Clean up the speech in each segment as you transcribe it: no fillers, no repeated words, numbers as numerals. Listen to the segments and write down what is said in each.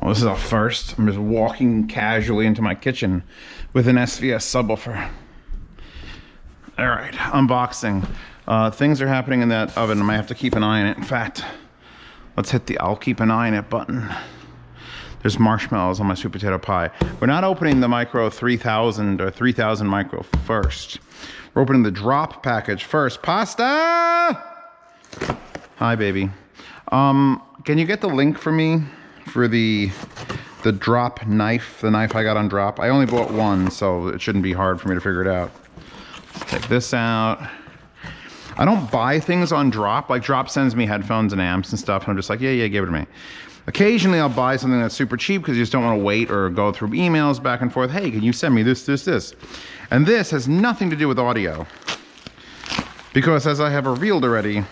Well, this is a first. I'm just walking casually into my kitchen with an SVS subwoofer. All right, unboxing. Things are happening in that oven. I might have to keep an eye on it. In fact, let's hit the I'll keep an eye on it button. There's marshmallows on my sweet potato pie. We're not opening the micro 3000 or 3000 micro first. We're opening the drop package first. Pasta! Hi, baby. Can you get the link for me for the drop knife, the knife I got on drop? I only bought one, so it shouldn't be hard for me to figure it out. Let's take this out. I don't buy things on drop. Like, drop sends me headphones and amps and stuff, and I'm just like, yeah, give it to me. Occasionally I'll buy something that's super cheap because you just don't want to wait or go through emails back and forth. Hey, can you send me this? And this has nothing to do with audio, because as I have revealed already,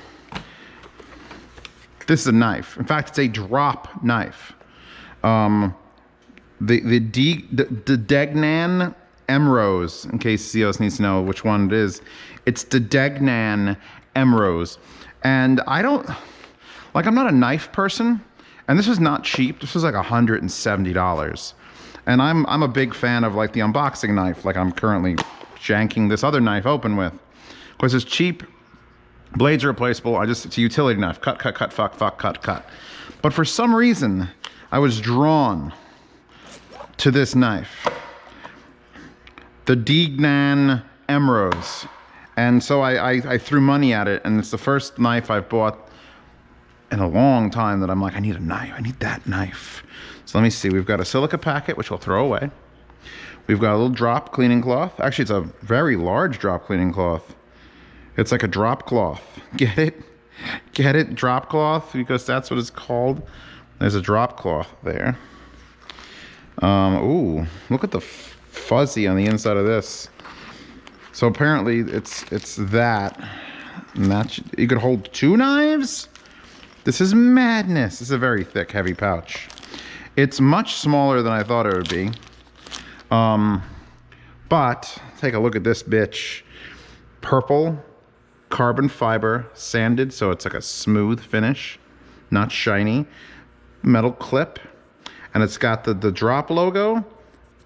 this is a knife. In fact, it's a drop knife. The Degnan M-Rose, in case Zeos needs to know which one it is. It's the Degnan M-Rose. And I'm not a knife person, and this was not cheap. This was like $170. And I'm a big fan of like the unboxing knife, like I'm currently janking this other knife open with. Of course, it's cheap. Blades are replaceable. It's a utility knife. Cut, fuck, cut. But for some reason, I was drawn to this knife, the Degnan M-Rose. And so I threw money at it, and it's the first knife I've bought in a long time that I'm like, I need a knife. I need that knife. So let me see. We've got a silica packet, which we'll throw away. We've got a little drop cleaning cloth. Actually, it's a very large drop cleaning cloth. It's like a drop cloth. Get it? Get it? Drop cloth? Because that's what it's called. There's a drop cloth there. Ooh, look at the fuzzy on the inside of this. So apparently it's that. And that you could hold 2 knives? This is madness. This is a very thick, heavy pouch. It's much smaller than I thought it would be. But take a look at this bitch. Purple. Carbon fiber, sanded, so it's like a smooth finish, not shiny. Metal clip, and it's got the drop logo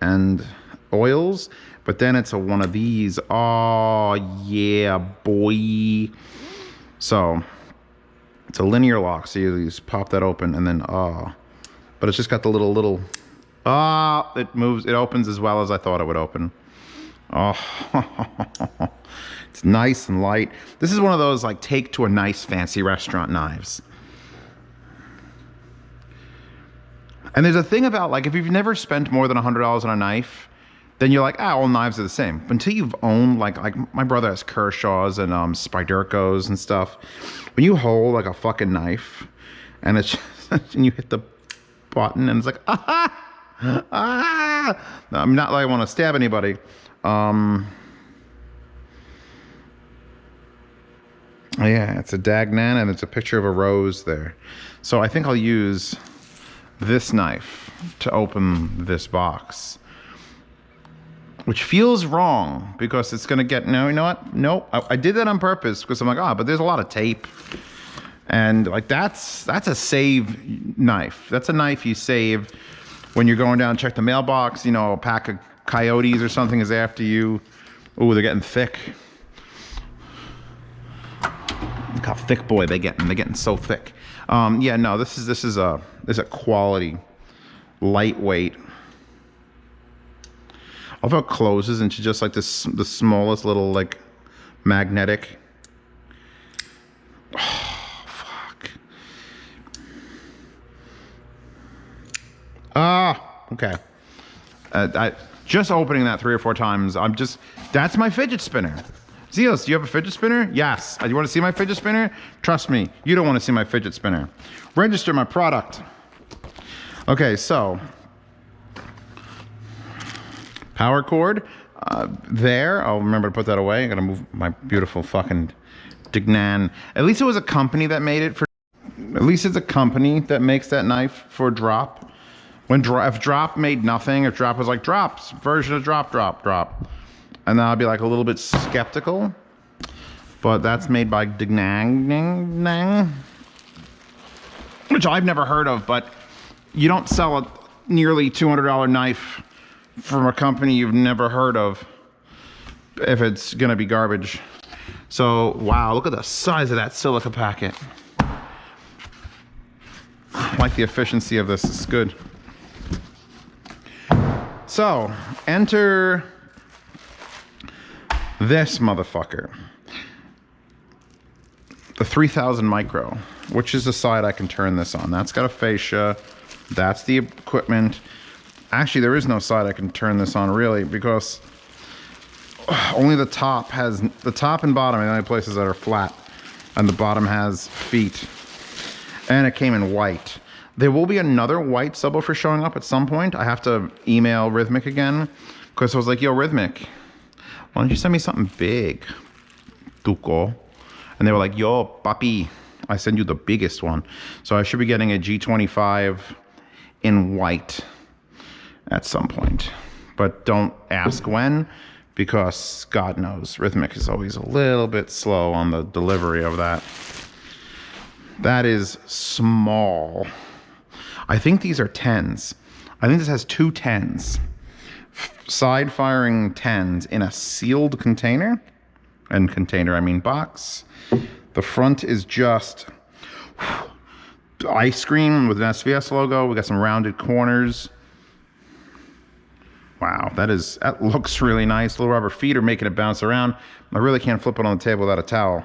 and oils, but then it's one of these. Oh yeah, boy. So it's a linear lock, so you just pop that open and then but it's just got the little it moves, it opens as well as I thought it would open. Oh, it's nice and light. This is one of those like take to a nice fancy restaurant knives. And there's a thing about, like, if you've never spent more than $100 on a knife, then you're like, all knives are the same. But until you've owned, like my brother has Kershaw's and Spyderco's and stuff. When you hold like a fucking knife and it's just, and you hit the button and it's like, No, I'm not like I want to stab anybody. Yeah, it's a Degnan and it's a picture of a rose there. So I think I'll use this knife to open this box, which feels wrong because it's gonna get, no, you know what? Nope, I did that on purpose because I'm like, but there's a lot of tape. And like that's a save knife. That's a knife you save when you're going down to check the mailbox, you know, a pack of coyotes or something is after you. Ooh, they're getting thick. Look how thick, boy, they're getting so thick. Yeah, no, this is a quality, lightweight. I love how it closes into just like this, the smallest little like magnetic. Oh, fuck. Okay. Just opening that 3 or 4 times, that's my fidget spinner. Zeos, do you have a fidget spinner? Yes. You want to see my fidget spinner? Trust me, you don't want to see my fidget spinner. Register my product. Okay, so power cord there. I'll remember to put that away. I gotta move my beautiful fucking Degnan. At least it was a company that made it for. At least it's a company that makes that knife for drop. If drop made nothing, if drop was like drops version of drop, and then I'd be like a little bit skeptical. But that's made by Degnan, which I've never heard of, but you don't sell a nearly $200 knife from a company you've never heard of if it's gonna be garbage. So, wow, look at the size of that silica packet. I like the efficiency of this, it's good. So, enter this motherfucker. The 3000 micro, which is the side I can turn this on. That's got a fascia, that's the equipment. Actually, there is no side I can turn this on really, because only the top has, the top and bottom are the only places that are flat, and the bottom has feet. And it came in white. There will be another white subwoofer showing up at some point. I have to email Rhythmic again, because I was like, yo, Rhythmic, why don't you send me something big, Tuco? And they were like, yo, papi, I send you the biggest one. So I should be getting a G25 in white at some point. But don't ask when, because God knows, Rhythmic is always a little bit slow on the delivery of that. That is small. I think these are 10s. I think this has two 10s. Side firing 10s in a sealed container. And container, I mean box. The front is just ice cream with an SVS logo. We got some rounded corners. Wow, that looks really nice. Little rubber feet are making it bounce around. I really can't flip it on the table without a towel.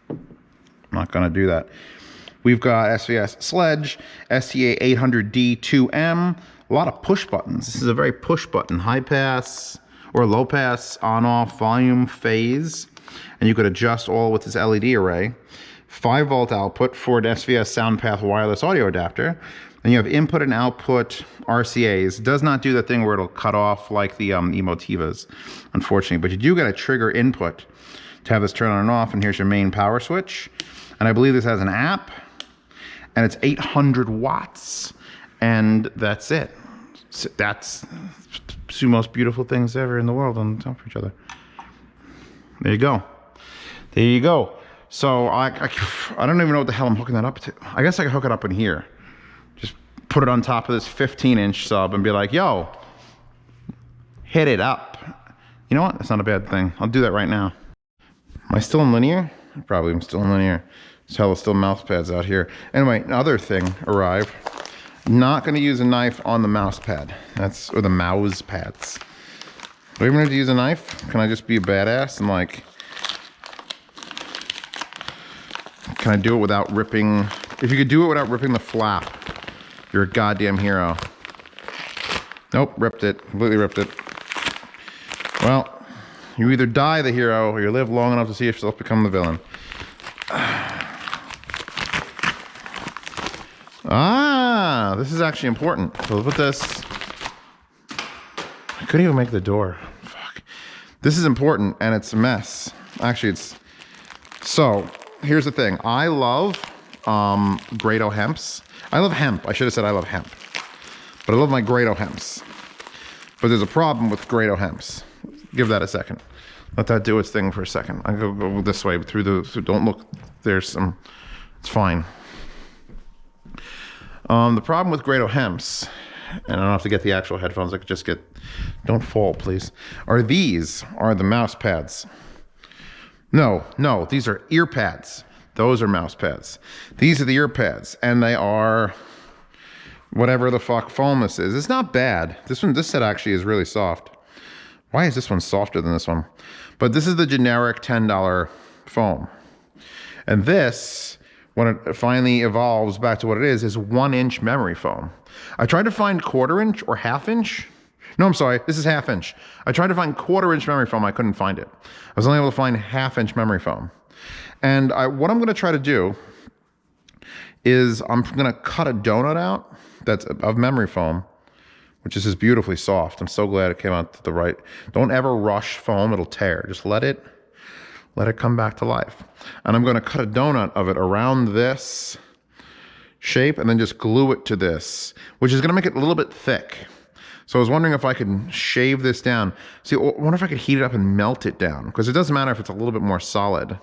I'm not gonna do that. We've got SVS Sledge, STA 800D 2M, a lot of push buttons. This is a very push button, high pass or low pass, on off, volume, phase, and you could adjust all with this LED array. 5-volt output for an SVS SoundPath wireless audio adapter. And you have input and output RCAs. It does not do the thing where it'll cut off like the Emotivas, unfortunately, but you do get a trigger input to have this turn on and off, and here's your main power switch. And I believe this has an app, and it's 800 watts, and that's it. So that's two most beautiful things ever in the world on top of each other. There you go. There you go. So I don't even know what the hell I'm hooking that up to. I guess I can hook it up in here. Just put it on top of this 15-inch sub and be like, yo, hit it up. You know what? That's not a bad thing. I'll do that right now. Am I still in linear? Probably I'm still in linear. There's hella still mouse pads out here. Anyway, another thing arrived. Not gonna use a knife on the mouse pad. Or the mouse pads. Do we even have to use a knife? Can I just be a badass and like, can I do it without ripping? If you could do it without ripping the flap, you're a goddamn hero. Nope, ripped it, completely ripped it. Well, you either die the hero or you live long enough to see yourself become the villain. Ah, this is actually important. So look at this. I couldn't even make the door. Fuck. This is important and it's a mess. Actually, so here's the thing. I love Grado hemps. I love hemp. I should have said I love hemp. But I love my Grado hemps. But there's a problem with Grado hemps. Give that a second. Let that do its thing for a second. I go this way so don't look. There's some. It's fine. The problem with Grado hemps, and I don't have to get the actual headphones. I could just get. Don't fall, please. These are the mouse pads. No, these are ear pads. Those are mouse pads. These are the ear pads, and they are whatever the fuck foam this is. It's not bad. This set actually is really soft. Why is this one softer than this one? But this is the generic $10 foam. And this, when it finally evolves back to what it is 1-inch memory foam. I tried to find 1/4 inch or 1/2 inch. No, I'm sorry, this is 1/2 inch. I tried to find 1/4 inch memory foam, I couldn't find it. I was only able to find 1/2 inch memory foam. And what I'm gonna try to do is I'm gonna cut a donut out that's of memory foam, which is just beautifully soft. I'm so glad it came out to the right. Don't ever rush foam, it'll tear. Just let it come back to life. And I'm gonna cut a donut of it around this shape and then just glue it to this, which is gonna make it a little bit thick. So I was wondering if I could shave this down. See, I wonder if I could heat it up and melt it down, because it doesn't matter if it's a little bit more solid,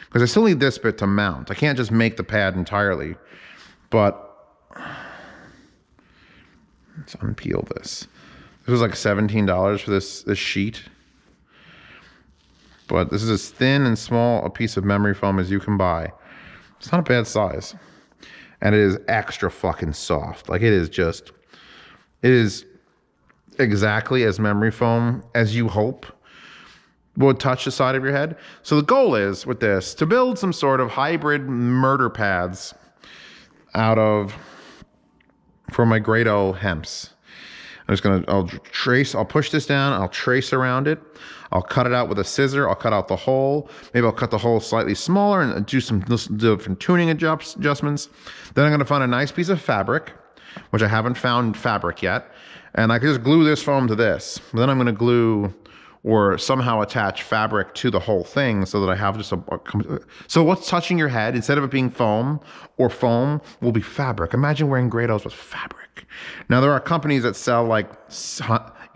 because I still need this bit to mount. I can't just make the pad entirely, but Let's unpeel this. This was like $17 for this sheet. But this is as thin and small a piece of memory foam as you can buy. It's not a bad size. And it is extra fucking soft. Like it is exactly as memory foam as you hope would touch the side of your head. So the goal is with this to build some sort of hybrid murder pads for my Grado hemps. I'll push this down, I'll trace around it, I'll cut it out with a scissor, I'll cut out the hole, maybe I'll cut the hole slightly smaller and do some different tuning adjustments. Then I'm gonna find a nice piece of fabric, which I haven't found fabric yet, and I can just glue this foam to this. Then I'm gonna glue or somehow attach fabric to the whole thing so that I have just so what's touching your head, instead of it being foam will be fabric. Imagine wearing Grados with fabric. Now there are companies that sell like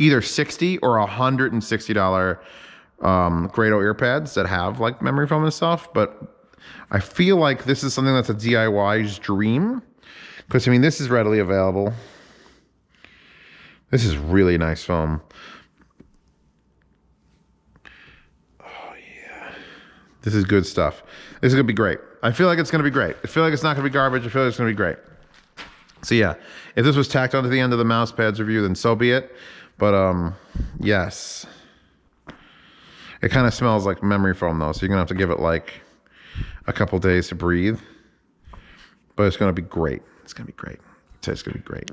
either $60 or $160 Grado ear pads that have like memory foam and stuff, but I feel like this is something that's a DIY's dream, because I mean, this is readily available. This is really nice foam. This is good stuff. This is gonna be great. I feel like it's gonna be great. I feel like it's not gonna be garbage. I feel like it's gonna be great. So yeah, if this was tacked onto the end of the mouse pads review, then so be it. But yes. It kind of smells like memory foam though, so you're gonna have to give it like a couple days to breathe. But it's gonna be great. It's gonna be great. It's gonna be great.